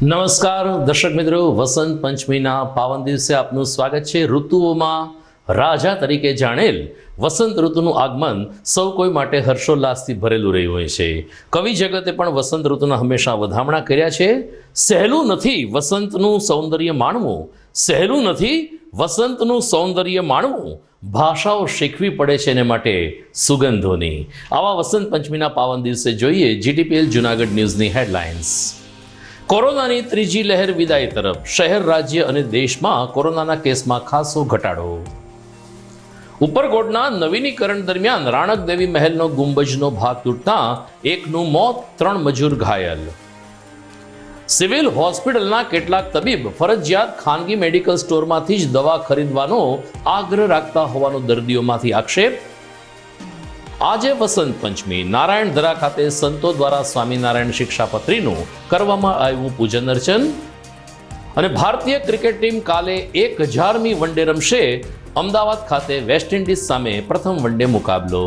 નમસ્કાર દર્શક મિત્રો, વસંત પંચમીના પાવન દિવસે આપનું સ્વાગત છે। ઋતુઓમાં રાજા તરીકે જાણેલ વસંત ઋતુનું આગમન સૌ કોઈ માટે હર્ષોલ્લાસથી ભરેલું રહ્યું હોય છે। કવિ જગતે પણ વસંત ઋતુના હંમેશા વધામણા કર્યા છે। સહેલું નથી વસંતનું સૌંદર્ય માણવું, સહેલું નથી વસંતનું સૌંદર્ય માણવું, ભાષાઓ શીખવી પડે છે એને માટે સુગંધોની। આવા વસંત પંચમીના પાવન દિવસે જોઈએ GTPL જૂનાગઢ ન્યૂઝની હેડલાઇન્સ। કોરોનાની ત્રીજી લહેર વિદાય તરફ, શહેર રાજ્ય અને દેશમાં કોરોનાના કેસમાં ખાસો ઘટાડો। ઉપરકોટના નવીનીકરણ દરમિયાન રાણક દેવી મહેલનો ગુંબજનો ભાગ તૂટતા એકનું મોત, 3 મજૂર ઘાયલ। સિવિલ હોસ્પિટલના કેટલાક તબીબ ફરજિયાત ખાનગી મેડિકલ સ્ટોરમાંથી જ દવા ખરીદવાનો આગ્રહ રાખતા હોવાનો દર્દીઓમાંથી આક્ષેપ। આજે વસંત પંચમી, નારાયણધરા ખાતે સંતો દ્વારા સ્વામિનારાયણ શિક્ષાપત્રીનું કરવામાં આવ્યું પૂજન અર્ચન। અને ભારતીય ક્રિકેટ ટીમ કાલે 1000મી વનડે રમશે। અમદાવાદ ખાતે વેસ્ટ ઇન્ડિઝ સામે પ્રથમ વનડે મુકાબલો।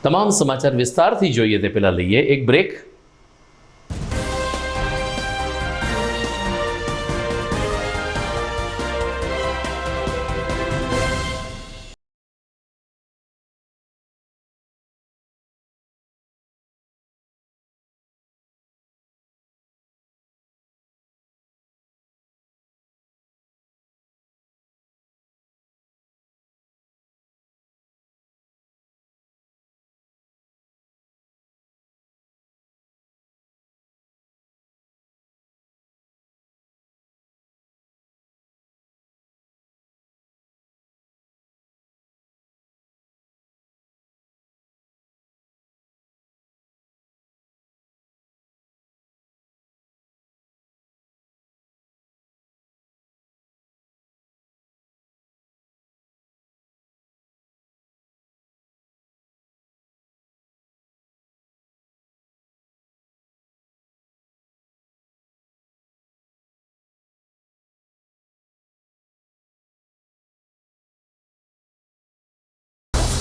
તમામ સમાચાર વિસ્તારથી જોઈએ તે પહેલા લઈએ એક બ્રેક।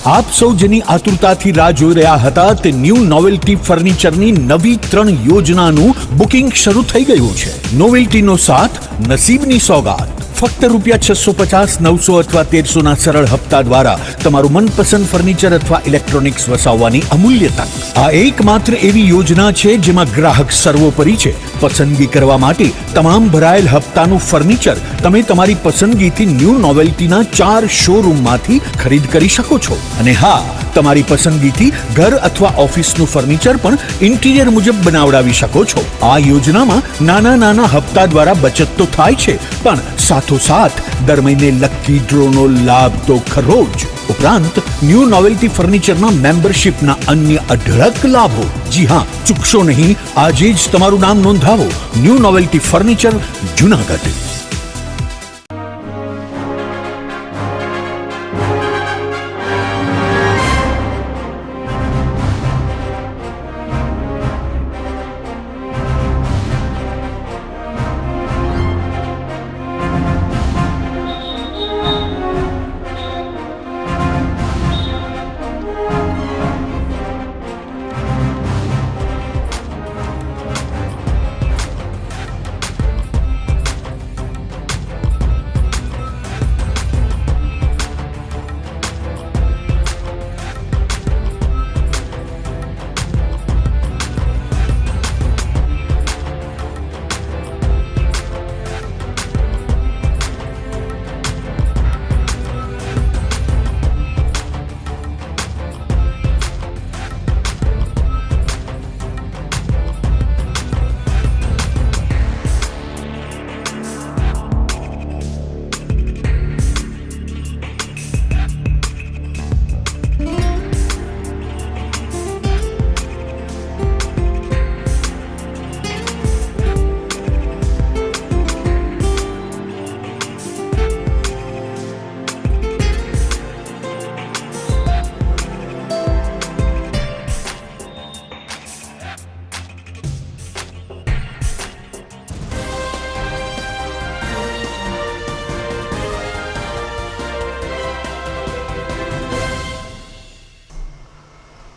આપ સૌ જેની આતુરતાથી રાહ જોઈ રહ્યા હતા તે ન્યૂ નોવેલ્ટી ફર્નિચરની નવી 3 યોજનાનું બુકિંગ શરૂ થઈ ગયું છે। નોવેલ્ટીનો સાથ, નસીબની સોગાત। ફક્ત ₹650, 900 અથવા 1300ના સરળ હપ્તા દ્વારા તમારું મનપસંદ ફર્નિચર અથવા ઇલેક્ટ્રોનિક્સ વસાવવાની અમૂલ્ય તક। આ એકમાત્ર એવી યોજના છે જેમાં ગ્રાહક સર્વોપરી છે। પસંદગી કરવા માટે તમામ ભરાયેલ હપ્તાનું ફર્નિચર તમે તમારી પસંદગીથી ન્યૂ નોવેલ્ટીના 4 શોરૂમમાંથી ખરીદ કરી શકો છો। અને હા, તમારી પસંદગીથી ઘર અથવા ઓફિસનું ફર્નિચર પણ ઇન્ટિરિયર મુજબ બનાવડાવી શકો છો। આ યોજનામાં નાના નાના હપ્તા દ્વારા બચત તો થાય છે, પણ સાથોસાથ દર મહિને લકી ડ્રોનો લાભ તો ખરો જ। ઉપરાંત ન્યૂ નોવેલ્ટી ફર્નિચરના મેમ્બરશિપના અન્ય અઢળક લાભો। જી હા, ચૂકશો નહીં, આજે જ તમારું નામ નોંધાવો। New novelty furniture, Junagadh.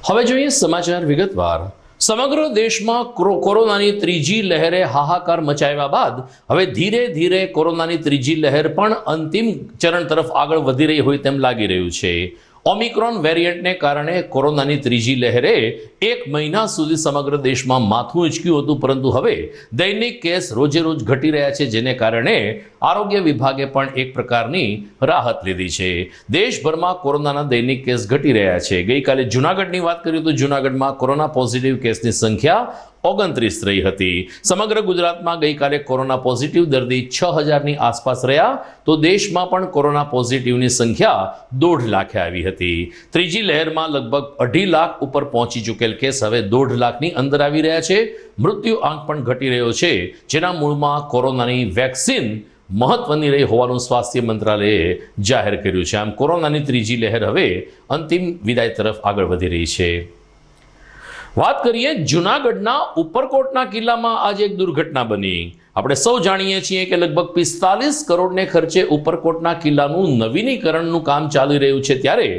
હવે જોઈએ સમાચાર વિગતવાર। સમગ્ર દેશમાં કોરોનાની ત્રીજી લહેરે હાહાકાર મચાવ્યા બાદ હવે ધીરે ધીરે કોરોનાની ત્રીજી લહેર પણ અંતિમ ચરણ તરફ આગળ વધી રહી હોય તેમ લાગી રહ્યું છે. ઓમિક્રોન વેરિયન્ટને કારણે કોરોનાની ત્રીજી લહેરે એક મહિના સુધી સમગ્ર દેશમાં માથું ઉંચક્યું હતું, પરંતુ હવે દૈનિક કેસ રોજે રોજ ઘટી રહ્યા છે, જેને કારણે આરોગ્ય વિભાગે પણ એક પ્રકારની રાહત લીધી છે. દેશભરમાં કોરોનાના દૈનિક કેસ ઘટી રહ્યા છે. ગઈકાલે જૂનાગઢની વાત કરીએ તો જૂનાગઢમાં કોરોના પોઝિટિવ કેસની સંખ્યા 29 રહી હતી. સમગ્ર ગુજરાતમાં ગઈકાલે કોરોના પોઝિટિવ દર્દી 6,000ની આસપાસ રહ્યા, તો દેશમાં પણ કોરોના પોઝિટિવની સંખ્યા 1.5 લાખે આવી હતી. ત્રીજી લહેરમાં લગભગ 2.5 લાખ ઉપર પહોંચી ચૂકેલ કેસ હવે 1.5 લાખની અંદર આવી રહ્યા છે. મૃત્યુ આંક પણ ઘટી રહ્યો છે, જેના મૂળમાં કોરોનાની વેક્સિન મહત્વની રહી હોવાનું સ્વાસ્થ્ય મંત્રાલયે જાહેર કર્યું છે. આમ કોરોનાની ત્રીજી લહેર હવે અંતિમ વિદાય તરફ આગળ વધી રહી છે. વાત કરીએ જૂનાગઢના ઉપરકોટના કિલ્લામાં આજે એક દુર્ઘટના બની. આપણે સૌ જાણીએ છીએ કે લગભગ 45 કરોડને ખર્ચે ઉપરકોટના કિલ્લાનું નવીનીકરણનું કામ ચાલી રહ્યું છે, ત્યારે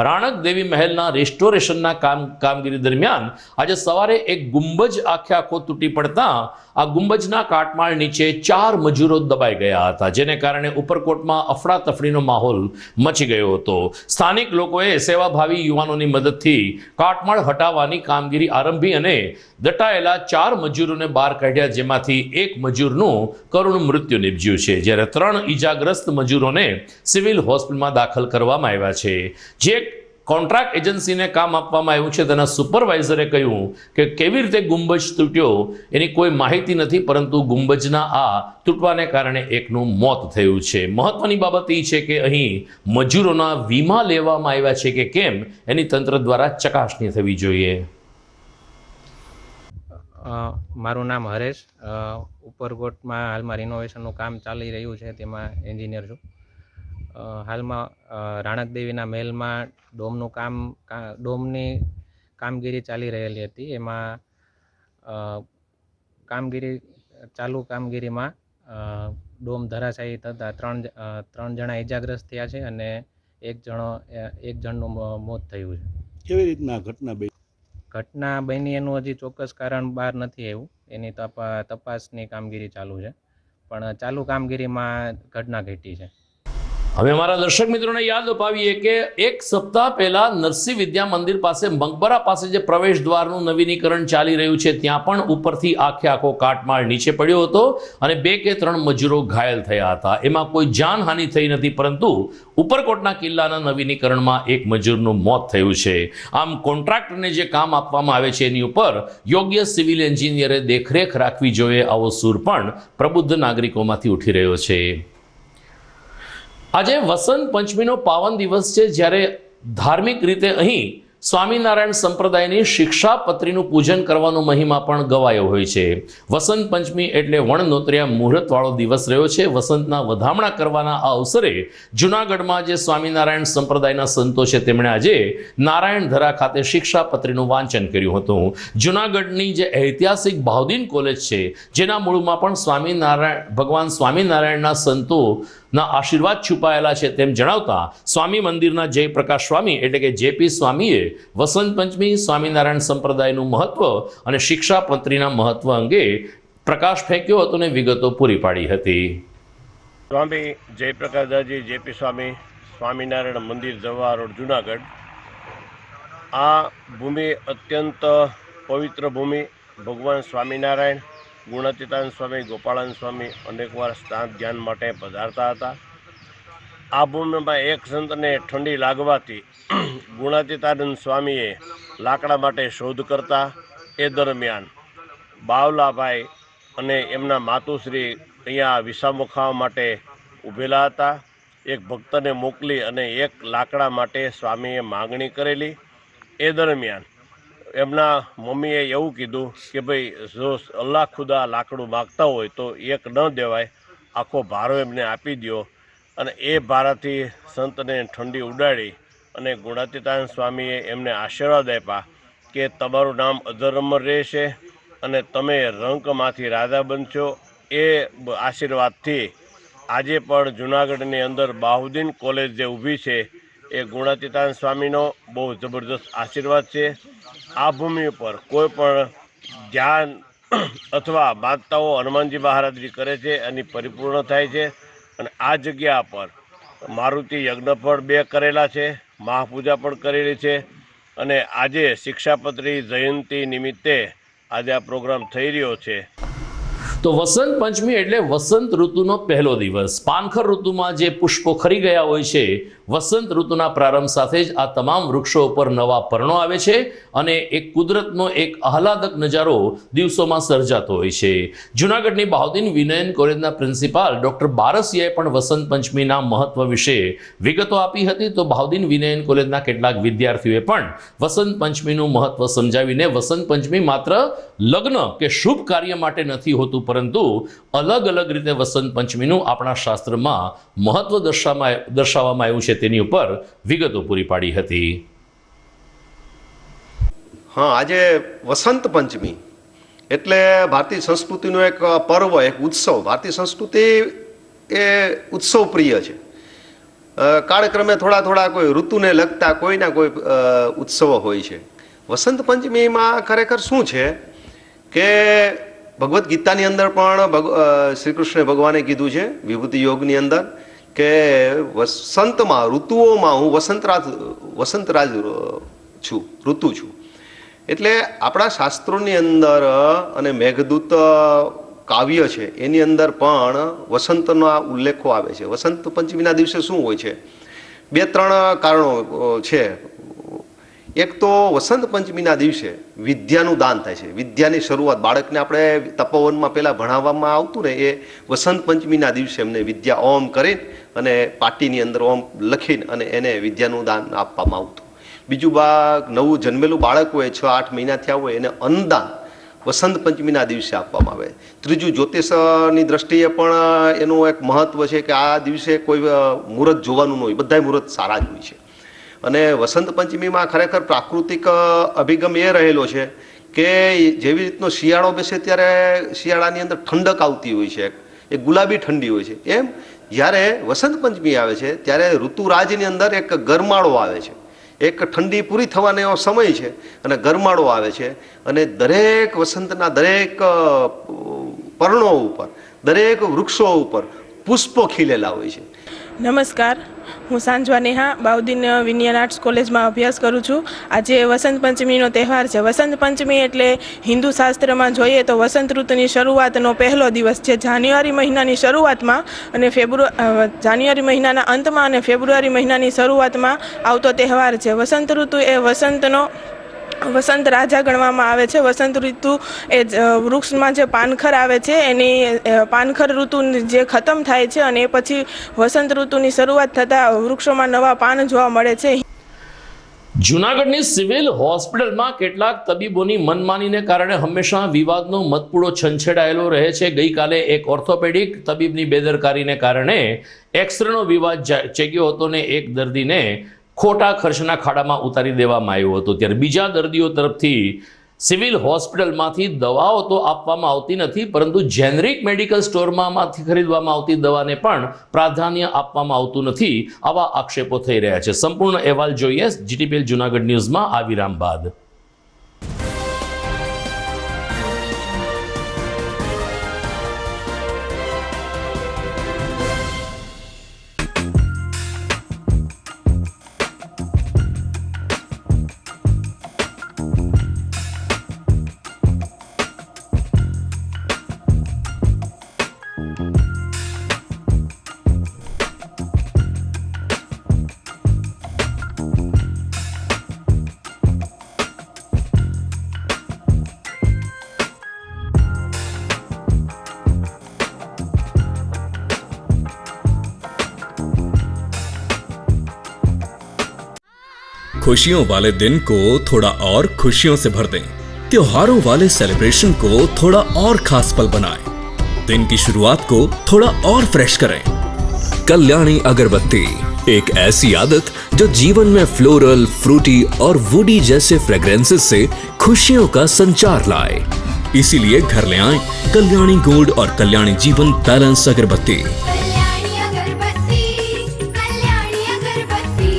રાણક દેવી મહેલના રેસ્ટોરેશનના કામગીરી દરમિયાન આજે સવારે એક ગુંબજ આખો તૂટી પડતા આ ગુંબજના કાટમાળ નીચે 4 મજૂરો દબાઈ ગયા હતા, જેને કારણે ઉપરકોટમાં અફડાતફડીનો માહોલ મચી ગયો હતો. સ્થાનિક લોકોએ સેવાભાવી યુવાનોની મદદથી કાટમાળ હટાવવાની કામગીરી આરંભી અને દટાયેલા 4 મજૂરોને બહાર કાઢ્યા, જેમાંથી એક મજૂરનું કરુણ મૃત્યુ નિપજ્યું છે, જ્યારે 3 ઈજાગ્રસ્ત મજૂરોને સિવિલ હોસ્પિટલમાં દાખલ કરવામાં આવ્યા છે. જે કોન્ટ્રાક્ટ એજન્સીને કામ આપવામાં આવ્યું છે તેના સુપરવાઇઝરે કહ્યું કે કેવી રીતે ગુંબજ તૂટ્યો એની કોઈ માહિતી નથી, પરંતુ ગુંબજના આ તૂટવાને કારણે એકનું મોત થયું છે. મહત્વની બાબત એ છે કે અહીં મજૂરોના વીમા લેવામાં આવ્યા છે કે કેમ એની તંત્ર દ્વારા ચકાસણી થવી જોઈએ. મારું નામ હરેશ. ઉપરકોટમાં હાલમાં રિનોવેશનનું કામ ચાલી રહ્યું છે, તેમાં એન્જિનિયર છું. હાલમાં રાણક દેવીના મહેલમાં ડોમની કામગીરી ચાલી રહેલી હતી. એમાં કામગીરીમાં ડોમ ધરાશાયી થતાં 3 જણા ઇજાગ્રસ્ત થયા છે અને એક જણનું મોત થયું છે. કેવી રીતના ઘટના બની એનું હજી ચોક્કસ કારણ બહાર નથી આવ્યું. એની તપાસની કામગીરી ચાલુ છે, પણ ચાલુ કામગીરીમાં ઘટના ઘટી છે. હવે અમારા દર્શક મિત્રોને યાદ અપાવીએ કે એક સપ્તાહ પહેલા નરસિંહ વિદ્યા મંદિર પાસે મકબરા પાસે જે પ્રવેશ દ્વારનું નવીનીકરણ ચાલી રહ્યું છે, ત્યાં પણ ઉપરથી આખો કાટમાળ નીચે પડ્યો હતો અને 2 કે 3 મજૂરો ઘાયલ થયા હતા. એમાં કોઈ જાનહાનિ થઈ નથી, પરંતુ ઉપરકોટના કિલ્લાના નવીનીકરણમાં એક મજૂરનું મોત થયું છે. આમ કોન્ટ્રાક્ટરને જે કામ આપવામાં આવે છે એની ઉપર યોગ્ય સિવિલ એન્જિનિયરે દેખરેખ રાખવી જોઈએ, આવો સૂર પણ પ્રબુદ્ધ નાગરિકોમાંથી ઉઠી રહ્યો છે. આજે વસંત પંચમીનો પાવન દિવસ છે, જ્યારે ધાર્મિક રીતે અહીં સ્વામિનારાયણ સંપ્રદાયની શિક્ષાપત્રીનું પૂજન કરવાનો મહિમા પણ ગવાયો હોય છે. વસંત પંચમી એટલે વણનોતરિયા મુહૂર્તવાળો દિવસ રહ્યો છે. વસંતના વધામણા કરવાના આ અવસરે જૂનાગઢમાં જે સ્વામિનારાયણ સંપ્રદાયના સંતો છે તેમણે આજે નારાયણ ધરા ખાતે શિક્ષાપત્રીનું વાંચન કર્યું હતું. જૂનાગઢની જે ઐતિહાસિક ભાવદીન કોલેજ છે, જેના મૂળમાં પણ ભગવાન સ્વામિનારાયણના સંતો ના આશીર્વાદ છુપાયેલા છે તેમ જણાવતા સ્વામી મંદિરના જયપ્રકાશ સ્વામી એટલે કે જેપી સ્વામીએ વસંત પંચમી, સ્વામિનારાયણ સંપ્રદાયનું મહત્વ અને શિક્ષાપત્રીના મહત્વ અંગે પ્રકાશ ફેંક્યો હતો અને વિગતો પૂરી પાડી હતી. સ્વામી જયપ્રકાશદાસજી જેપી સ્વામી, સ્વામિનારાયણ મંદિર જવા રોડ જૂનાગઢ. આ ભૂમિ અત્યંત પવિત્ર ભૂમિ. ભગવાન સ્વામિનારાયણ, ગુણાતીતાનંદ સ્વામી, ગોપાળાનંદ સ્વામી અનેકવાર સ્નાન ધ્યાન માટે પધારતા હતા. આ ભૂમિમાં એક સંતને ઠંડી લાગવાથી ગુણાતીતાનંદ સ્વામીએ લાકડા માટે શોધ કરતા. એ દરમિયાન બાવલાભાઈ અને એમના માતુશ્રી અહીંયા વિસામો ખાવા માટે ઊભેલા હતા. એક ભક્તને મોકલી અને એક લાકડા માટે સ્વામીએ માગણી કરેલી. એ દરમિયાન એમના મમ્મીએ એવું કીધું કે ભાઈ જો અલ્લાહ ખુદા લાકડું માગતા હોય તો એક ન દેવાય, આખો ભારો એમને આપી દો. અને એ ભારાથી સંતને ઠંડી ઉડાડી અને ગુણાતીતાનંદ સ્વામીએ એમને આશીર્વાદ આપ્યા કે તમારું નામ અજર-અમર રહેશે અને તમે રંકમાંથી રાજા બનશો. એ આશીર્વાદથી આજે પણ જૂનાગઢની અંદર બાહુદ્દીન કોલેજ જે ઊભી છે એ ગુણાતીતાન સ્વામીનો બહુ જબરદસ્ત આશીર્વાદ છે. આ ભૂમિ ઉપર કોઈ પણ ધ્યાન અથવા માનતાઓ હનુમાનજી મહારાજની કરે છે એની પરિપૂર્ણ થાય છે. અને આ જગ્યા પર મારુતિ યજ્ઞ પણ 2 કરેલા છે, મહાપૂજા પણ કરેલી છે. અને આજે શિક્ષાપત્રી જયંતિ નિમિત્તે આજે આ પ્રોગ્રામ થઈ રહ્યો છે. તો વસંત પંચમી એટલે વસંત ઋતુનો પહેલો દિવસ. પાનખર ઋતુમાં જે પુષ્પો ખરી ગયા હોય છે, વસંત ઋતુના પ્રારંભ સાથે જ આ તમામ વૃક્ષો ઉપર નવા પર્ણો આવે છે અને એક કુદરતનો એક આહલાદક નજારો દિવસોમાં સર્જાતો હોય છે. જૂનાગઢની બાઉદીન વિનયન કોલેજના પ્રિન્સિપાલ ડોક્ટર બારસિયાએ પણ વસંત પંચમીના મહત્વ વિશે વિગતો આપી હતી. તો બાઉદીન વિનયન કોલેજના કેટલાક વિદ્યાર્થીઓએ પણ વસંત પંચમીનું મહત્વ સમજાવીને વસંત પંચમી માત્ર લગ્ન કે શુભ કાર્ય માટે નથી હોતું, પરંતુ અલગ અલગ રીતે વસંત પંચમીનું આપણા શાસ્ત્રમાં મહત્વ દર્શાવવામાં આવ્યું છે તેની ઉપર વિગતો પૂરી પાડી હતી. હા, આજે વસંત પંચમી એટલે ભારતીય સંસ્કૃતિનો એક પર્વ, એક ઉત્સવ. ભારતીય સંસ્કૃતિ એ ઉત્સવ પ્રિય છે. કાળક્રમે થોડા કોઈ ઋતુને લગતા કોઈના કોઈ ઉત્સવો હોય છે. વસંત પંચમીમાં ખરેખર શું છે કે ભગવદ્ ગીતાની અંદર પણ શ્રી કૃષ્ણ ભગવાને કીધું છે વિભૂતિ યોગની અંદર કે વસંતમાં, ઋતુઓમાં હું વસંતરાજ છું, ઋતુ છું. એટલે આપણા શાસ્ત્રોની અંદર અને મેઘદૂત કાવ્ય છે એની અંદર પણ વસંતના ઉલ્લેખો આવે છે. વસંત પંચમીના દિવસે શું હોય છે? 2-3 કારણો છે. એક તો વસંત પંચમીના દિવસે વિદ્યાનું દાન થાય છે. વિદ્યાની શરૂઆત બાળકને આપણે તપોવનમાં પહેલાં ભણાવવામાં આવતું ને, એ વસંત પંચમીના દિવસે એમને વિદ્યા ઓમ કરીને અને પાટીની અંદર ઓમ લખીને અને એને વિદ્યાનું દાન આપવામાં આવતું. બીજું નવું જન્મેલું બાળક હોય, 6-8 મહિના થયા હોય, એને અન્નદાન વસંત પંચમીના દિવસે આપવામાં આવે. ત્રીજું, જ્યોતિષની દ્રષ્ટિએ પણ એનું એક મહત્વ છે કે આ દિવસે કોઈ મુહૂર્ત જોવાનું ન હોય, બધા મુહૂર્ત સારા જ હોય છે. અને વસંત પંચમીમાં ખરેખર પ્રાકૃતિક અભિગમ એ રહેલો છે કે જેવી રીતનો શિયાળો બેસે ત્યારે શિયાળાની અંદર ઠંડક આવતી હોય છે, એ ગુલાબી ઠંડી હોય છે, એમ જ્યારે વસંત પંચમી આવે છે ત્યારે ઋતુરાજની અંદર એક ગરમાળો આવે છે. એક ઠંડી પૂરી થવાનો સમય છે અને ગરમાળો આવે છે. અને દરેક વસંતના દરેક પર્ણો ઉપર, દરેક વૃક્ષો ઉપર પુષ્પો ખીલેલા હોય છે. નમસ્કાર, હું સાંજવા નેહા બાઉદીન વિનયન આર્ટ્સ કોલેજમાં અભ્યાસ કરું છું. આજે વસંત પંચમીનો તહેવાર છે. વસંત પંચમી એટલે હિન્દુ શાસ્ત્રમાં જોઈએ તો વસંત ઋતુની શરૂઆતનો પહેલો દિવસ છે. જાન્યુઆરી મહિનાની શરૂઆતમાં અને જાન્યુઆરી મહિનાના અંતમાં અને ફેબ્રુઆરી મહિનાની શરૂઆતમાં આવતો તહેવાર છે. વસંત ઋતુ એ વસંત રાજા ગણવામાં આવે છે. વસંત ઋતુ એ વૃક્ષમાં જે પાનખર આવે છે એની પાનખર ઋતુ જે ખતમ થાય છે અને એ પછી વસંત ઋતુની શરૂઆત થતાં વૃક્ષોમાં નવા પાન જોવા મળે છે. જૂનાગઢની સિવિલ હોસ્પિટલમાં કેટલાક તબીબોની મનમાનીને કારણે હંમેશા વિવાદનો મતપૂડો છંછેડાયેલો રહે છે. ગઈકાલે એક ઓર્થોપેડિક તબીબની બેદરકારીને કારણે એક્સરેનો વિવાદ ચેગ્યો હતો ને એક દર્દીને ખોટા ખર્ચના ખાડામાં ઉતારી દેવામાં આવ્યો હતો. ત્યારે બીજા દર્દીઓ તરફથી સિવિલ હોસ્પિટલમાંથી દવાઓ તો આપવામાં આવતી નથી, પરંતુ જેનરિક મેડિકલ સ્ટોરમાંથી ખરીદવામાં આવતી દવાને પણ પ્રાધાન્ય આપવામાં આવતું નથી, આવા આક્ષેપો થઈ રહ્યા છે. સંપૂર્ણ અહેવાલ જોઈએ જીટીપીએલ જૂનાગઢ ન્યૂઝમાં આ વિરામ બાદ. खुशियों वाले दिन को थोड़ा और खुशियों से भर दें। त्योहारों वाले सेलिब्रेशन को थोड़ा और खास पल बनाएं। दिन की शुरुआत को थोड़ा और फ्रेश करें। कल्याणी अगरबत्ती, एक ऐसी आदत जो जीवन में फ्लोरल, फ्रूटी और वुडी जैसे फ्रेग्रेंसेस से खुशियों का संचार लाए। इसीलिए घर ले आएं कल्याणी गोल्ड और कल्याणी जीवन बैलेंस अगरबत्ती। Kalyani Agarbatti, Kalyani Agarbatti.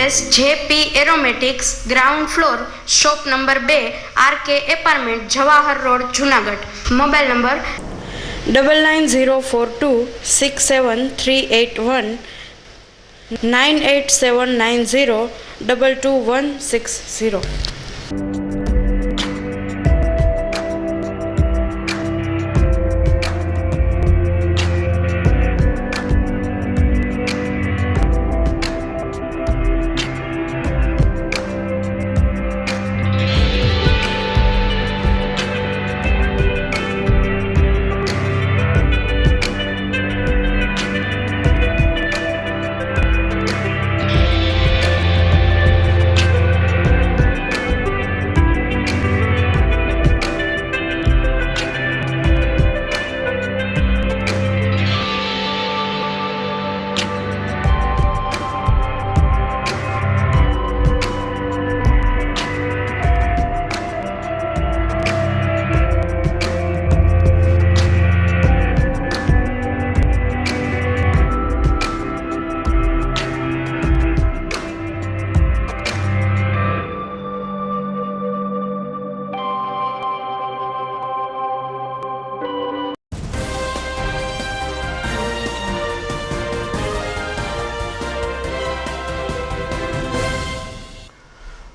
Address JP aromatics, ground floor, shop number 2, RK apartment, Jawahar road, Junagadh. Mobile number 9904267381 9879022160.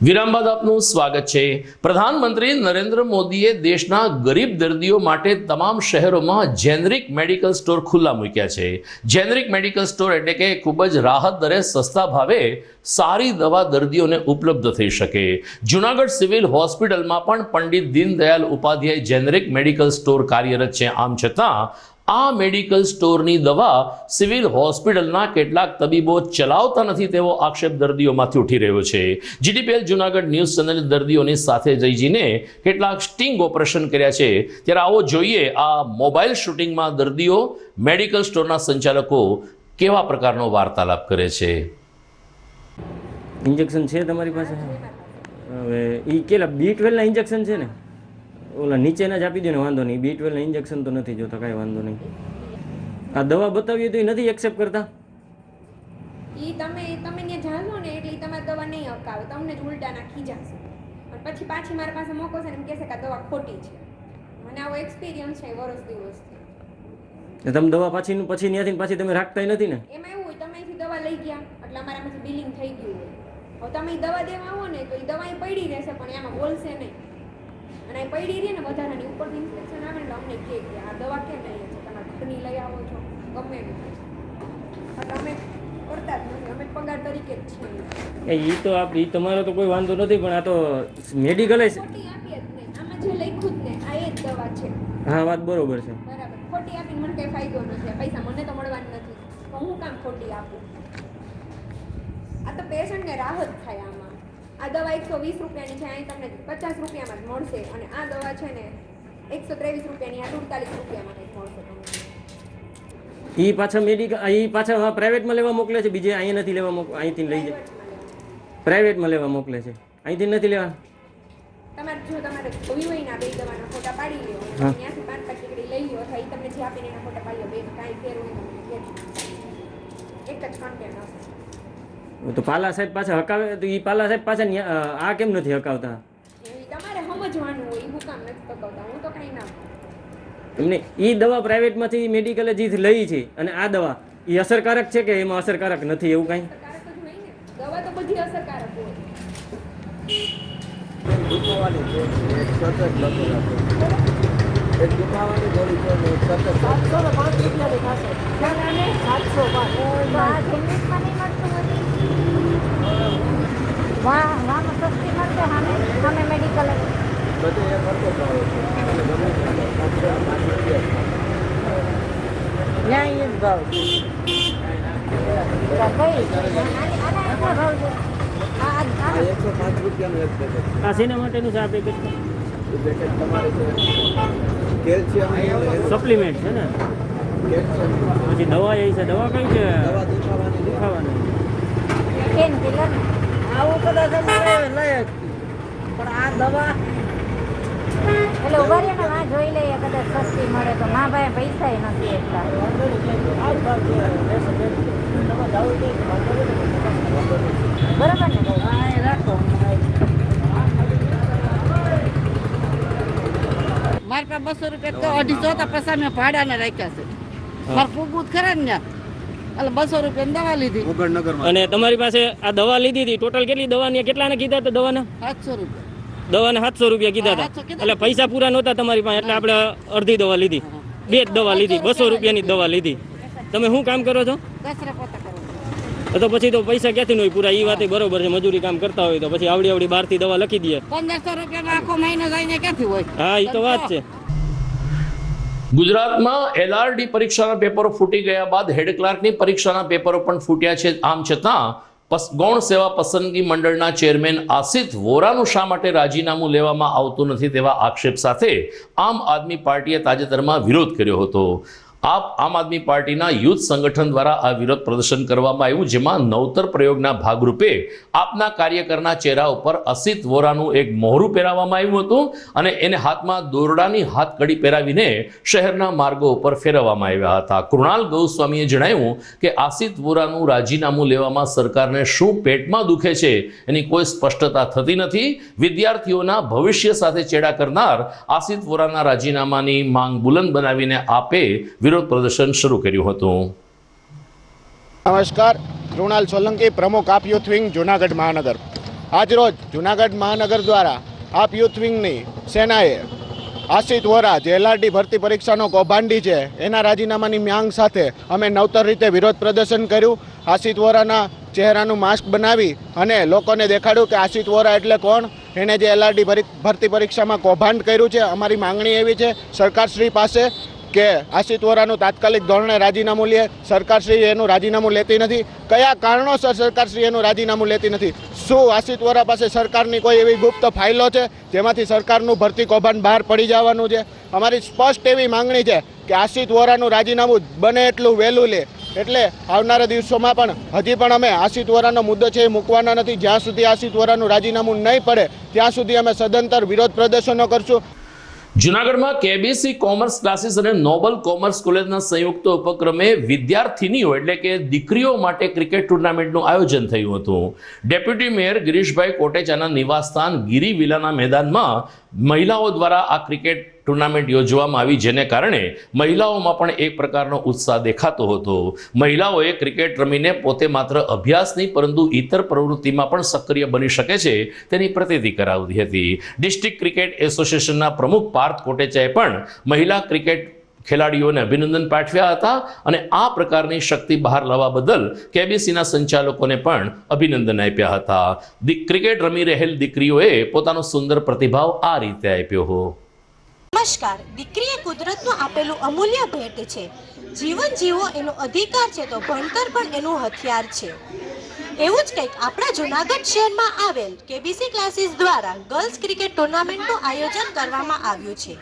વિરામ બાદ આપનું સ્વાગત છે. પ્રધાનમંત્રી નરેન્દ્ર મોદીએ દેશના ગરીબ દર્દીઓ માટે તમામ શહેરોમાં જેનરિક મેડિકલ સ્ટોર ખુલ્લા મૂક્યા છે. જેનરિક મેડિકલ સ્ટોર એટલે કે ખૂબ જ રાહત દરે સસ્તા ભાવે સારી દવા દર્દીઓને ઉપલબ્ધ થઈ શકે. જુનાગઢ સિવિલ હોસ્પિટલમાં પણ Pandit Deendayal Upadhyay generic medical store કાર્યરત છે. આમ છતાં આ મેડિકલ સ્ટોરની દવા સિવિલ હોસ્પિટલના કેટલાક તબીબો ચલાવતા નથી તેવો આક્ષેપ દર્દીઓમાંથી ઉઠી રહ્યો છે. GTPL જુનાગઢ ન્યૂઝ ચેનલે દર્દીઓની સાથે જઈને કેટલાક સ્ટિંગ ઓપરેશન કર્યા છે. ત્યારે આવો જોઈએ આ મોબાઈલ શૂટિંગમાં દર્દીઓ મેડિકલ સ્ટોરના સંચાલકો કેવા પ્રકારનો વાર્તાલાપ કરે છે. ઇન્જેક્શન છે તમારી પાસે? હવે એ કેટલા B12ના ઇન્જેક્શન છે ને? ઓલા નીચેના જ આપી દો ને, વાંધો નહીં. B12ના ઇન્જેક્શન તો નથી જોતા, કાંઈ વાંધો નહીં. આ દવા બતાવીએ તો એ નથી એક્સેપ્ટ કરતા. ઈ તમે ત્યાં જાણો ને એટલે તમારી દવા નહીં અકાવે, તમને જ ઉલટા નાખી જશે અને પછી પાછી મારી પાસે મોકલશે ને એમ કહેશે કે આ દવા ખોટી છે. મને આવો એક્સપિરિયન્સ છે વર્ષ દિવસથી. તમે દવા પછી ત્યાંથી પાછી તમે રાખતા નથી ને? એમાં એવું હોય તમે અહીંથી દવા લઈ ગયા એટલે અમારામાંથી બિલિંગ થઈ ગયું હોય. હવે તમે દવા દેવા આવો ને તો એ દવા પડી રહેશે પણ એમાં બોલશે નહીં. અને પડી રહી ને વધારાની ઉપરથી ઇન્સ્પેક્શન આવે ને અમને કહે કે આ દવા કેમ લઈએ છો, તમારા ઘરની લઈ આવો છો, ગમે એટલે અમે કરતા જ નથી, અમે પગાર તરીકે જ છીએ. એ તો એ તમારો તો કોઈ વાંધો નથી, પણ આ તો મેડિકલ ખોટી આપીએ જ નહીં. આમાં જે લખ્યું જ ને આ એ જ દવા છે. હા, વાત બરોબર છે. બરાબર. ખોટી આપીને મને કઈ ફાયદો નથી, પૈસા મને તો મળવાના નથી, તો હું કામ ખોટી આપું? આ તો પેશન્ટને રાહત થાય. આમાં આ દવા 120 રૂપિયાની છે, અહીં તમને 50 રૂપિયામાં જ મળશે. અને આ દવા છે ને 123 રૂપિયાની, આ 48 રૂપિયામાં કંઈક મળશે તમને. એ પાછા મેડિકલ એ પાછા પ્રાઇવેટમાં લેવા મોકલે છે, બીજે અહીંયા નથી લેવા મોકલે? અહીંથી લઈ જાય પ્રાઇવેટમાં લેવા મોકલે છે, અહીંથી નથી લેવા. તમારે જો તમારે જોવી હોય ને આ બે દવાના ફોટા પાડી લ્યો, ત્યાંથી 5 ટીકડી લઈ લ્યો, અથવા એ તમને જે આપીને એના ફોટા પાડી લો, બે કાંઈ ફેર હોય તમને કહેજો. એક જ કન્ટેન્ટ હશે. તો પાલા સાહેબ પાછા હકાવે તો એ પાલા સાહેબ પાછા આ કેમ નથી હકાવતા? તમારે સમજવાનું હોય, હું કામ નથી હકાવતા, હું તો કાંઈ ના. એમને એ દવા પ્રાઇવેટમાંથી મેડિકલે જે લઈ છે અને આ દવા એ અસરકારક છે કે એમાં અસરકારક નથી એવું કાંઈ? અસરકારક જ હોય ને, દવા તો બધી અસરકારક હોય. આ શેના માટેનું છે આ પેકેટ? સપ્લિમેન્ટ છે ને? પછી દવા એ છે, દવા કઈ છે? દુખાવાની. આવું કદાચ લાયક પણ આ દવા એટલે ઉભા રહીને માં જોઈ લઈએ કદાચ સસ્તી મળે તો. માં ભાઈ પૈસા નથી એટલા. બરાબર ને ભાઈ? રાખો. મારી પાસે 200 રૂપિયા તો 250 તો પૈસા મેં ભાડાને રાખ્યા છે. મારે પૂગવું જ ખરા ને એટલે 200 રૂપિયાની દવા લીધી. અને તમારી પાસે આ દવા લીધી હતી, ટોટલ કેટલી દવાની કેટલાને કીધા હતા દવાના? 700 રૂપિયા. દવાને 700 રૂપિયા કીધા હતા. એટલે પૈસા પૂરા નહોતા તમારી પાસે, એટલે આપણે અડધી દવા લીધી, 2 જ દવા લીધી, 200 રૂપિયાની દવા લીધી. તમે શું કામ કરો છો? કચરા પોતા કરો. તો પછી તો પૈસા ક્યાંથી ન હોય પૂરા? એ વાત બરોબર છે, મજૂરી કામ કરતા હોય તો પછી આવડી બહારથી દવા લખી દે. 1500 રૂપિયામાં આખો મહિનો જઈને ક્યાંથી હોય? હા, એ તો વાત છે. ગુજરાતમાં LRD પરીક્ષાના પેપરો ફૂટી ગયા બાદ હેડ ક્લાર્કની પરીક્ષાના પેપરો પણ ફૂટ્યા છે. આમ છતાં ગૌણ સેવા પસંદગી મંડળના ચેરમેન આસિત વોરાનું શા માટે રાજીનામું લેવામાં આવતું નથી તેવા આક્ષેપ સાથે આમ આદમી પાર્ટીએ તાજેતરમાં વિરોધ કર્યો હતો. આમ આદમી પાર્ટીના યુથ સંગઠન દ્વારા આ વિરોધ પ્રદર્શન કરવામાં આવ્યું, જેમાં નવતર પ્રયોગના ભાગરૂપે આપના કાર્યકરના ચહેરા ઉપર અસિત વોરાનું એક મોહરું પહેરાવવામાં આવ્યું હતું અને એને હાથમાં દોરડાની હાથકડી પહેરાવીને શહેરના માર્ગો ઉપર ફેરવવામાં આવ્યા હતા. કૃણાલ ગૌસ્વામીએ જણાવ્યું કે આસિત વોરાનું રાજીનામું લેવામાં સરકારને શું પેટમાં દુખે છે એની કોઈ સ્પષ્ટતા થતી નથી. વિદ્યાર્થીઓના ભવિષ્ય સાથે ચેડા કરનાર આસિત વોરાના રાજીનામાની માંગ બુલંદ બનાવીને આપે વિરોધ પ્રદર્શન શરૂ કર્યું હતું. નમસ્કાર, કૃણાલ સોલંકી, પ્રમુખ આપ યુથ વિંગ જૂનાગઢ મહાનગર. આજરોજ જૂનાગઢ મહાનગર દ્વારા આપ યુથ વિંગની સેનાએ આસિત વોરા જે LRD ભરતી પરીક્ષાનો કૌભાંડી છે એના રાજીનામાની માંગ સાથે અમે નવતર રીતે વિરોધ પ્રદર્શન કર્યું. આસિત વોરાના ચહેરાનું માસ્ક બનાવી અને લોકોને દેખાડ્યું કે આસિત વોરા એટલે કોણ, એણે જે LRD ભરતી પરીક્ષામાં કૌભાંડ કર્યું છે. અમારી માંગણી એવી છે સરકારશ્રી પાસે કે આસિત વોરાનું તાત્કાલિક ધોરણે રાજીનામું લે. સરકારશ્રી એનું રાજીનામું લેતી નથી. કયા કારણોસર સરકારશ્રી એનું રાજીનામું લેતી નથી? શું આસિત વોરા પાસે સરકારની કોઈ એવી ગુપ્ત ફાઇલો છે જેમાંથી સરકારનું ભરતી કૌભાંડ બહાર પડી જવાનું છે? અમારી સ્પષ્ટ એવી માંગણી છે કે આસિત વોરાનું રાજીનામું બને એટલું વહેલું લે. એટલે આવનારા દિવસોમાં પણ હજી પણ અમે આસિત વોરાનો મુદ્દો છે એ મૂકવાના નથી. જ્યાં સુધી આસિત વોરાનું રાજીનામું નહીં પડે ત્યાં સુધી અમે સદંતર વિરોધ પ્રદર્શનો કરશું. જૂનાગઢમાં KBC કોમર્સ ક્લાસીસ અને નોબલ કોમર્સ કોલેજના સંયુક્ત ઉપક્રમે વિદ્યાર્થીનીઓ એટલે કે દીકરીઓ માટે ક્રિકેટ ટુર્નામેન્ટનું આયોજન થયું હતું. ડેપ્યુટી મેયર ગિરીશભાઈ કોટેચાના નિવાસસ્થાન ગિરી વિલાના મેદાનમાં મહિલાઓ દ્વારા આ ક્રિકેટ ટુર્નામેન્ટ યોજવામાં આવી, જેને કારણે મહિલાઓમાં પણ એક પ્રકારનો ઉત્સાહ દેખાતો હતો. મહિલાઓએ ક્રિકેટ રમીને પોતે માત્ર અભ્યાસ નહીં પરંતુ ઇતર પ્રવૃત્તિમાં પણ સક્રિય બની શકે છે તેની પ્રતીતિ કરાવી હતી. ડિસ્ટ્રિક્ટ ક્રિકેટ એસોસિએશનના પ્રમુખ પાર્થ કોટેચાએ પણ મહિલા ક્રિકેટ ખેલાડીઓને અભિનંદન પાઠવ્યા હતા અને આ પ્રકારની શક્તિ બહાર લાવવા બદલ KBCના સંચાલકોને પણ અભિનંદન આપ્યા હતા. ક્રિકેટ રમી રહેલ દીકરીઓએ પોતાનો સુંદર પ્રતિભાવ આ રીતે આપ્યો. નમસ્કાર. દીકરી એ કુદરતનું આપેલું અમૂલ્ય ભેટ છે. જીવન જીવો એનો અધિકાર છે તો ભણતર પણ એનું હથિયાર છે. એવું જ કંઈક આપણા જૂનાગઢ શહેરમાં આવેલ KBC ક્લાસીસ દ્વારા ગર્લ્સ ક્રિકેટ ટુર્નામેન્ટનું આયોજન કરવામાં આવ્યું છે.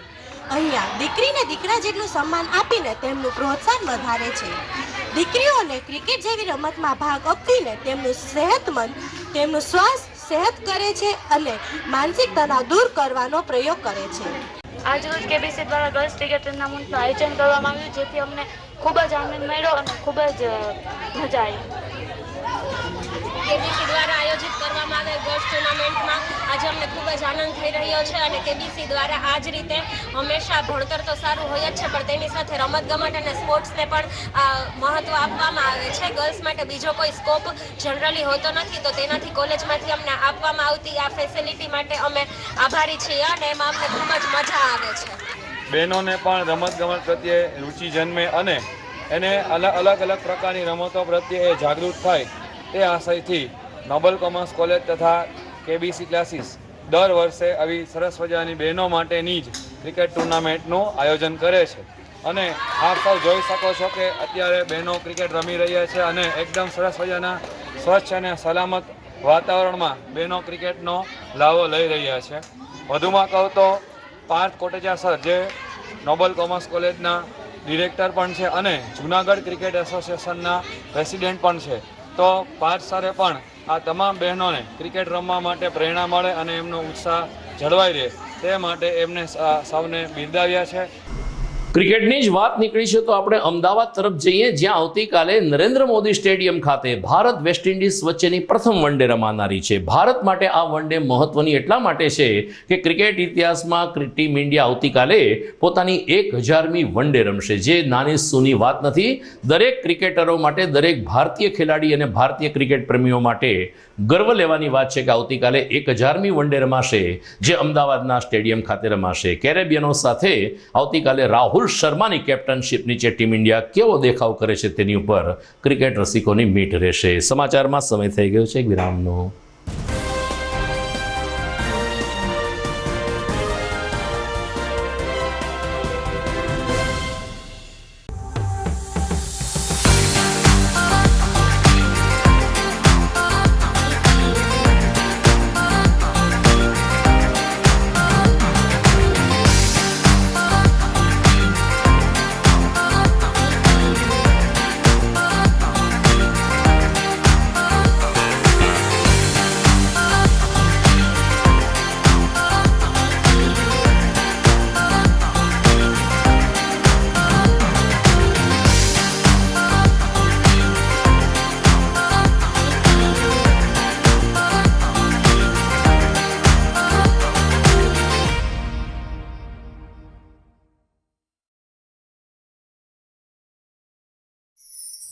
અહીંયા દીકરીને દીકરા જેટલું સન્માન આપીને તેમનું પ્રોત્સાહન વધારે છે. દીકરીઓને ક્રિકેટ જેવી રમતમાં ભાગ આપીને તેમનું સેહતમંદ, તેમનું સ્વાસ્થ્ય સેહત કરે છે અને માનસિક તણાવ દૂર કરવાનો પ્રયોગ કરે છે. આજરોજ KBC દ્વારા ગર્લ્સ ક્રિકેટ ટુર્નામેન્ટનું આયોજન કરવામાં આવ્યું, જેથી અમને ખૂબ જ આનંદ મળ્યો અને ખૂબ જ મજા આવી. KBC દ્વારા આયોજિત કરવામાં આવેલ ગર્લ્સ ટુર્નામેન્ટમાં આજે અમને ખૂબ જ આનંદ થઈ રહ્યો છે અને KBC દ્વારા આ જ રીતે હંમેશા ભણતર તો સારું હોય જ છે પણ તેની સાથે રમતગમત અને સ્પોર્ટ્સને પણ મહત્ત્વ આપવામાં આવે છે. ગર્લ્સ માટે બીજો કોઈ સ્કોપ જનરલી હોતો નથી, તો તેનાથી કોલેજમાંથી અમને આપવામાં આવતી આ ફેસિલિટી માટે અમે આભારી છીએ અને એમાં અમને ખૂબ જ મજા આવે છે. બહેનોને પણ રમતગમત પ્રત્યે રુચિ જન્મે અને એને અલગ અલગ પ્રકારની રમતો પ્રત્યે જાગૃત થાય તે આશયથી નોબલ કોમર્સ કોલેજ તથા KBC ક્લાસીસ દર વર્ષે આવી સરસ મજાની બહેનો માટેની જ ક્રિકેટ ટુર્નામેન્ટનું આયોજન કરે છે. અને આપ સૌ જોઈ શકો છો કે અત્યારે બહેનો ક્રિકેટ રમી રહ્યા છે અને એકદમ સરસ મજાના સ્વચ્છ અને સલામત વાતાવરણમાં બહેનો ક્રિકેટનો લાવો લઈ રહ્યા છે. વધુમાં કહું તો પાર્થ કોટેચા સર જે નોબલ કોમર્સ કોલેજના ડિરેક્ટર પણ છે અને જૂનાગઢ ક્રિકેટ એસોસિએશનના પ્રેસિડેન્ટ પણ છે. તો પાર્થ સરે પણ આ તમામ બહેનોને ક્રિકેટ રમવા માટે પ્રેરણા મળે અને એમનો ઉત્સાહ જળવાઈ રહે તે માટે એમને સૌને બિરદાવ્યા છે. ક્રિકેટની જ વાત નીકળી છે તો આપણે અમદાવાદ તરફ જઈએ, જ્યાં આવતીકાલે નરેન્દ્ર મોદી સ્ટેડિયમ ખાતે ભારત વેસ્ટ ઇન્ડિઝ વચ્ચેની પ્રથમ વન ડે રમાનારી છે. ભારત માટે આ વન ડે મહત્વની એટલા માટે છે કે ક્રિકેટ ઇતિહાસમાં ટીમ ઇન્ડિયા આવતીકાલે પોતાની 1000મી વન ડે રમશે, જે નાની સૂની વાત નથી. દરેક ક્રિકેટરો માટે, દરેક ભારતીય ખેલાડી અને ભારતીય ક્રિકેટ પ્રેમીઓ માટે ગર્વ લેવાની વાત છે કે આવતીકાલે 1000મી વન ડે રમાશે, જે અમદાવાદના સ્ટેડિયમ ખાતે રમાશે. કેરેબિયનો સાથે આવતીકાલે રાહુલ શર્માની કેપ્ટનશિપ નીચે ટીમ ઇન્ડિયા કેવો દેખાવ કરે છે તેની ઉપર ક્રિકેટ રસિકોની મીટ રહેશે. સમાચારમાં સમય થઈ ગયો છે એક વિરામનો.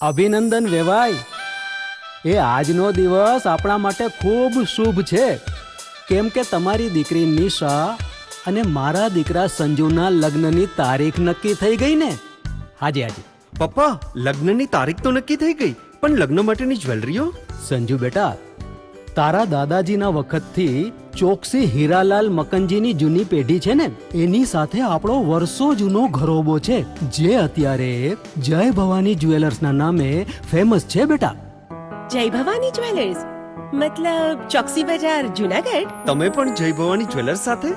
અભિનંદન વેવાય, એ આજનો દિવસ આપણા માટે ખૂબ શુભ છે, કેમ કે તમારી દીકરી નિશા અને મારા દીકરા સંજુના લગ્નની તારીખ નક્કી થઈ ગઈ ને. હાજી હાજી પપ્પા, લગ્નની તારીખ તો નક્કી થઈ ગઈ, પણ લગ્ન માટેની જ્વેલરીઓ? સંજુ બેટા, તારા દાદાજીના વખતથી ચોકસી હીરાલાલ મકનજીની જૂની પેઢી છે ને, એની સાથે આપણો વર્ષો જૂનો ઘરોબો છે, જે અત્યારે જય ભવાની જ્વેલર્સના નામે ફેમસ છે બેટા. જય ભવાની જ્વેલર્સ મતલબ ચોકસી બજાર, જુનાગઢ? તમે પણ જય ભવાની જ્વેલર્સ સાથે?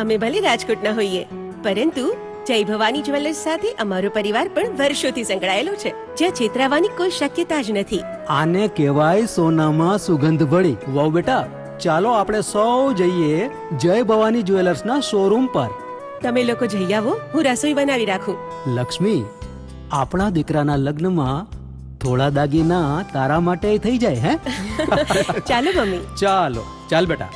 અમે ભલે રાજકોટના હોઈએ, પરંતુ જય ભવાની જ્વેલર્સ સાથે અમારો પરિવાર પણ વર્ષોથી સંકળાયેલો છે, જ્યાં છેતરાવાની કોઈ શક્યતા જ નથી. આને કહેવાય સોનામાં સુગંધ ભળી. વાવ બેટા, ચાલો આપણે સૌ જઈએ જય ભવાની જ્વેલર્સના શોરૂમ પર. તમે લોકો જઈ આવો, હું રસોઈ બનાવી રાખું. લક્ષ્મી, આપણા દીકરાના લગ્નમાં થોડા દાગીના તારા માટે થઈ જાય હે? ચાલો મમ્મી. ચાલો ચાલ બેટા.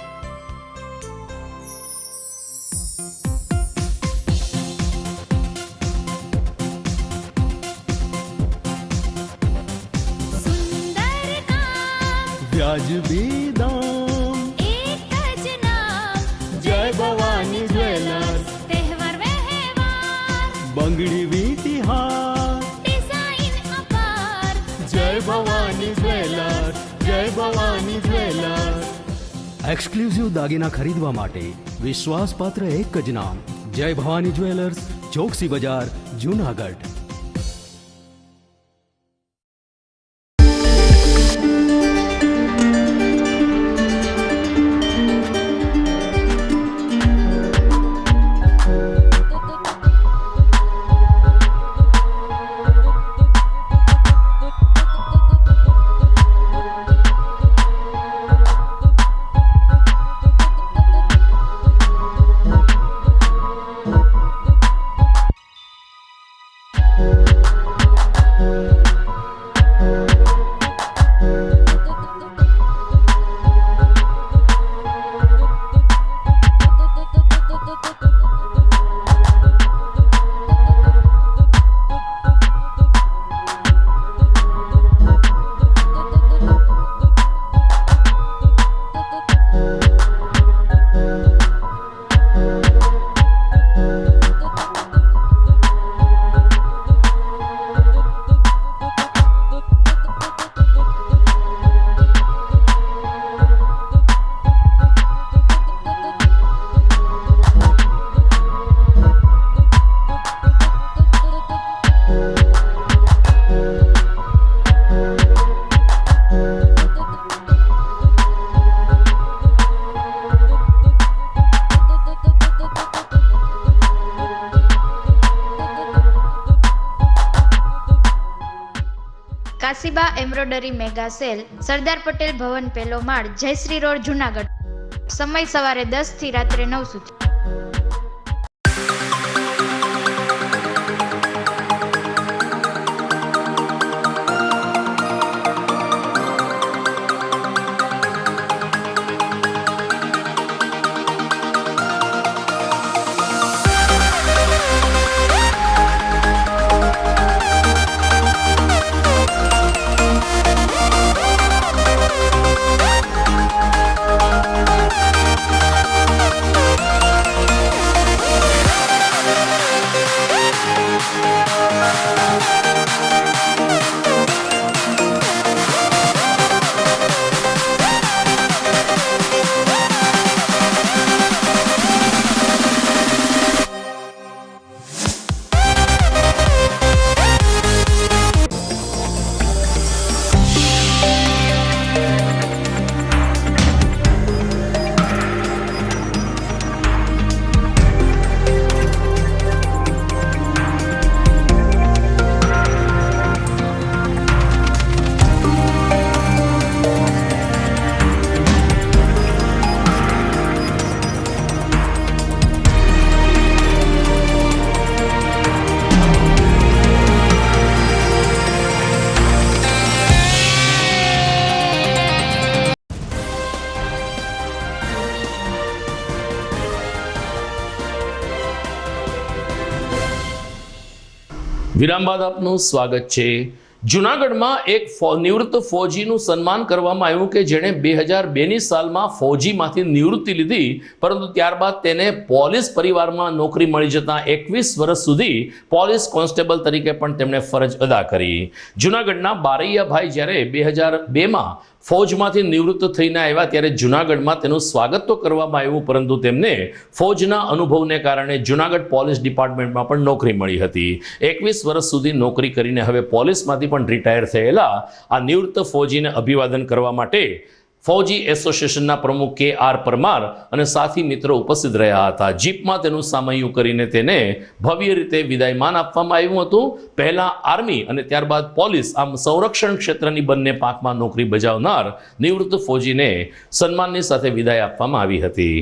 વ્યાજબી દામ, એક જ નામ, જય ભવાની જ્વેલર્સ. તહેવાર વ્યવહાર, બંગડી વીટી હાર, ડિઝાઇન અપાર, જય ભવાની જ્વેલર્સ, જય ભવાની જ્વેલર્સ. એક્સક્લુઝિવ દાગીના ખરીદવા માટે વિશ્વાસપાત્ર એક જ નામ, જય Bhavani jewellers, Choksi Bazaar, Junagadh. Kashiba embroidery mega sale, Sardar Patel Bhavan, પહેલો માળ, જયશ્રી રોડ, જુનાગઢ. સમય સવારે 10 થી રાત્રે 9 સુધી. વિરામ બાદ આપનું સ્વાગત છે. જૂનાગઢમાં એક નિવૃત્ત ફૌજીનું સન્માન કરવામાં આવ્યું કે જેણે 2002ની સાલમાં ફૌજીમાંથી નિવૃત્તિ લીધી, પરંતુ ત્યારબાદ તેને પોલીસ પરિવારમાં નોકરી મળી જતાં 21 વર્ષ સુધી પોલીસ કોન્સ્ટેબલ તરીકે પણ તેમણે ફરજ અદા કરી. જૂનાગઢના બારૈયાભાઈ જ્યારે 2002માં ફૌજમાંથી નિવૃત્ત થઈને આવ્યા ત્યારે જૂનાગઢમાં તેનું સ્વાગત તો કરવામાં આવ્યું, પરંતુ તેમને ફૌજના અનુભવને કારણે જૂનાગઢ પોલીસ ડિપાર્ટમેન્ટમાં પણ નોકરી મળી હતી. 21 વર્ષ સુધી નોકરી કરીને હવે પોલીસમાંથી પણ રિટાયર થયેલા આ નિવૃત્ત ફૌજીને અભિવાદન કરવા માટે ફૌજી એસોસિએશનના પ્રમુખ કે.આર. પરમાર અને સાથી મિત્રો ઉપસ્થિત રહ્યા હતા. જીપમાં તેનું સામૈયું કરીને તેને ભવ્ય રીતે વિદાયમાન આપવામાં આવ્યું હતું. પહેલા આર્મી અને ત્યારબાદ પોલીસ, આમ સંરક્ષણ ક્ષેત્રની બંને પાંખમાં નોકરી બજાવનાર નિવૃત્ત ફૌજીને સન્માનની સાથે વિદાય આપવામાં આવી હતી.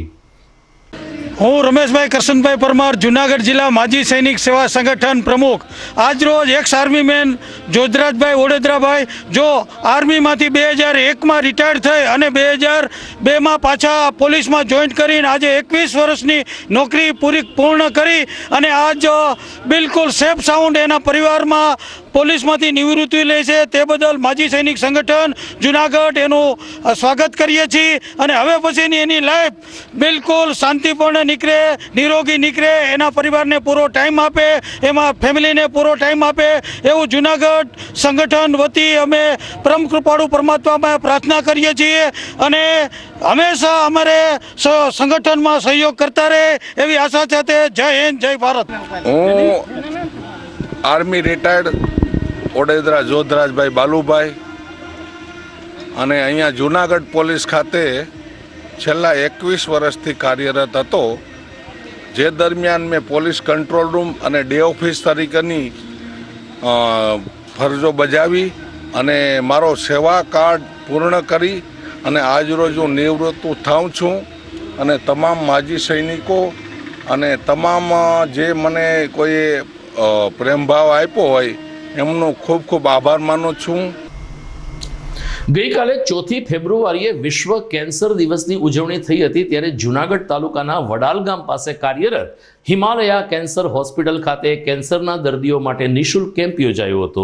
હું રમેશભાઈ કરશનભાઈ પરમાર, જુનાગઢ જિલ્લા માજી સૈનિક સેવા સંગઠન પ્રમુખ. આજ રોજ એક્સ આર્મીમેન જોધરાજભાઈ ઓડેદરાભાઈ જો આર્મીમાંથી 2001માં રિટાયર્ડ થઈ અને 2002માં પાછા પોલીસમાં જોઈન્ટ કરીને આજે 21 વર્ષની નોકરી પૂર્ણ કરી અને આજ બિલકુલ સેફ સાઉન્ડ એના પરિવારમાં પોલીસમાંથી નિવૃત્તિ લે છે, તે બદલ માજી સૈનિક સંગઠન જુનાગઢ એનું સ્વાગત કરીએ છીએ. અને હવે પછીની એની લાઈફ બિલકુલ શાંતિપૂર્ણ નીકળે, નિરોગી નીકળે, એના પરિવારને પૂરો ટાઈમ આપે, એમાં ફેમિલીને પૂરો ટાઈમ આપે એવું જુનાગઢ સંગઠન વતી અમે પરમ કૃપાળુ પરમાત્મામાં પ્રાર્થના કરીએ છીએ અને હંમેશા અમારે સંગઠનમાં સહયોગ કરતા રહે એવી આશા સાથે જય હિન્દ, જય ભારત. હું આર્મી રિટાયર્ડ ઓડેદરા જોધરાજભાઈ બાલુભાઈ અને અહીંયા જુનાગઢ પોલીસ ખાતે છેલ્લા 21 વર્ષથી કાર્યરત હતો, જે દરમિયાન મેં પોલીસ કંટ્રોલ રૂમ અને ડે ઓફિસ તરીકેની ફરજો બજાવી અને મારો સેવા કાર્ડ પૂર્ણ કરી અને આજરોજ હું નિવૃત્ત થાઉં છું. અને તમામ માજી સૈનિકો અને તમામ જે મને કોઈ પ્રેમભાવ આપ્યો હોય એમનો ખૂબ ખૂબ આભાર માનું છું. ગઈકાલે 4 ફેબ્રુઆરીએ વિશ્વ કેન્સર દિવસની ઉજવણી થઈ હતી, ત્યારે જૂનાગઢ તાલુકાના વડાલ ગામ પાસે કાર્યરત હિમાલયા કેન્સર હોસ્પિટલ ખાતે કેન્સરના દર્દીઓ માટે નિઃશુલ્ક કેમ્પ યોજાયો હતો.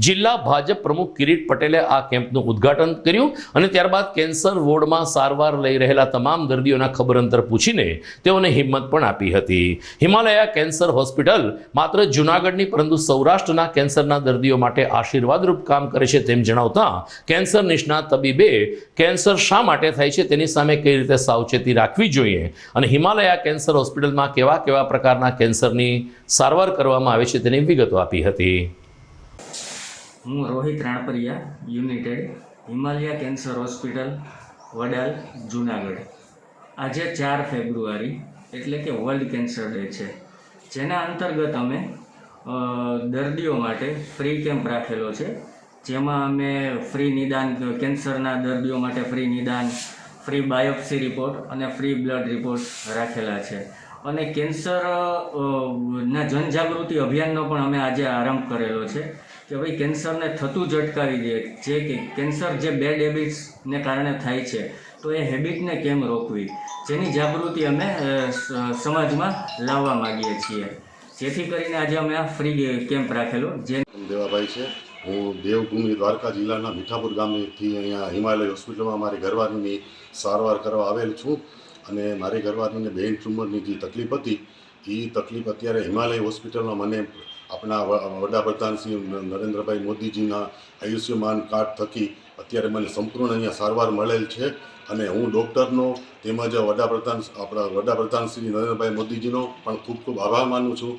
જિલ્લા ભાજપ પ્રમુખ કિરીટ પટેલે આ કેમ્પનું ઉદ્ઘાટન કર્યું અને ત્યારબાદ કેન્સર વોર્ડમાં સારવાર લઈ રહેલા તમામ દર્દીઓના ખબર અંતર પૂછીને તેઓને હિંમત પણ આપી હતી. હિમાલયા કેન્સર હોસ્પિટલ માત્ર જૂનાગઢની પરંતુ સૌરાષ્ટ્રના કેન્સરના દર્દીઓ માટે આશીર્વાદરૂપ કામ કરે છે તેમ જણાવતા કેન્સર નિષ્ણાત તબીબે કેન્સર શા માટે થાય છે તેની સામે કઈ રીતે સાવચેતી રાખવી જોઈએ અને હિમાલયા કેન્સર હોસ્પિટલમાં કેવા પ્રકારના કેન્સરની સારવાર કરવામાં આવે છે તેની વિગતો આપી હતી. હું Rohit Ranpariya, United Himalaya cancer hospital Vadal Junagadh. આજે 4 ફેબ્રુઆરી એટલે કે વર્લ્ડ કેન્સર ડે છે, જેના અંતર્ગત અમે દર્દીઓ માટે ફ્રી કેમ્પ રાખેલો છે, જેમાં અમે ફ્રી નિદાન, કેન્સરના દર્દીઓ માટે ફ્રી નિદાન, ફ્રી બાયોપ્સી રિપોર્ટ અને ફ્રી બ્લડ રિપોર્ટ રાખેલા છે. અને કેન્સર ના જનજાગૃતિ અભિયાનનો પણ અમે આજે આરંભ કરેલો છે કે ભાઈ કેન્સરને થતું જ અટકાવી દે, જે કે કેન્સર જે બેડ હેબિટ્સને કારણે થાય છે તો એ હેબિટને કેમ રોકવી, જેની જાગૃતિ અમે સમાજમાં લાવવા માગીએ છીએ. જેથી કરીને આજે અમે આ ફ્રી કેમ્પ રાખેલો. જે દેવાભાઈ છે, હું દેવભૂમિ દ્વારકા જિલ્લાના મીઠાપુર ગામથી અહીંયા હિમાલય હોસ્પિટલમાં મારી ઘરવાળીની સારવાર કરવા આવેલ છું અને મારી ઘરવાળીને બ્રેઇન ટ્યુમરની જે તકલીફ હતી એ તકલીફ અત્યારે હિમાલય હોસ્પિટલમાં મને આપણા વડાપ્રધાન શ્રી નરેન્દ્રભાઈ મોદીજીના આયુષ્યમાન કાર્ડ થકી અત્યારે મને સંપૂર્ણ અહીંયા સારવાર મળેલ છે અને હું ડૉક્ટરનો તેમજ આપણા વડાપ્રધાન શ્રી નરેન્દ્રભાઈ મોદીજીનો પણ ખૂબ ખૂબ આભાર માનું છું.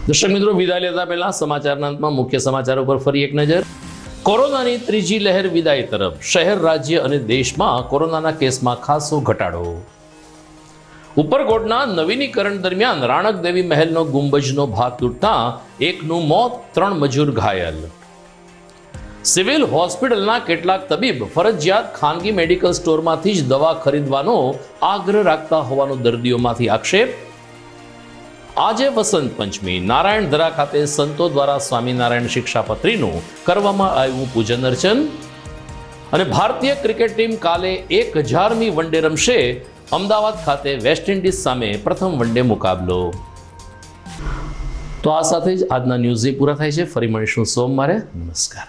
દર્શક મિત્રો, વિદાય લેતા પહેલા સમાચારના અંતમાં મુખ્ય સમાચારો પર ફરી એક નજર. કોરોનાની ત્રીજી લહેર વિદાય તરફ. શહેર, રાજ્ય અને દેશમાં કોરોનાના કેસમાં ખાસો ઘટાડો. ઉપરકોટના નવીનીકરણ દરમિયાન રાણક દેવી મહેલનો ગુંબજનો ભાગ તૂટતા એકનું મોત, 3 મજૂર ઘાયલ. સિવિલ હોસ્પિટલના કેટલાક તબીબ ફરજિયાત ખાનગી મેડિકલ સ્ટોરમાંથી જ દવા ખરીદવાનો આગ્રહ રાખતા હોવાનો દર્દીઓમાંથી આક્ષેપ. આજે વસંત પંચમી. નારાયણધરા ખાતે સંતો દ્વારા સ્વામિનારાયણ શિક્ષાપત્રીનું કરવામાં આવ્યું પૂજન અર્ચન. અને ભારતીય ક્રિકેટ ટીમ કાલે 1000મી વનડે રમશે. અમદાવાદ ખાતે વેસ્ટ ઇન્ડિઝ સામે પ્રથમ વનડે મુકાબલો. તો આ સાથે જ આજના ન્યૂઝ પૂરા થાય છે. ફરી મળીશું સોમવારે. નમસ્કાર.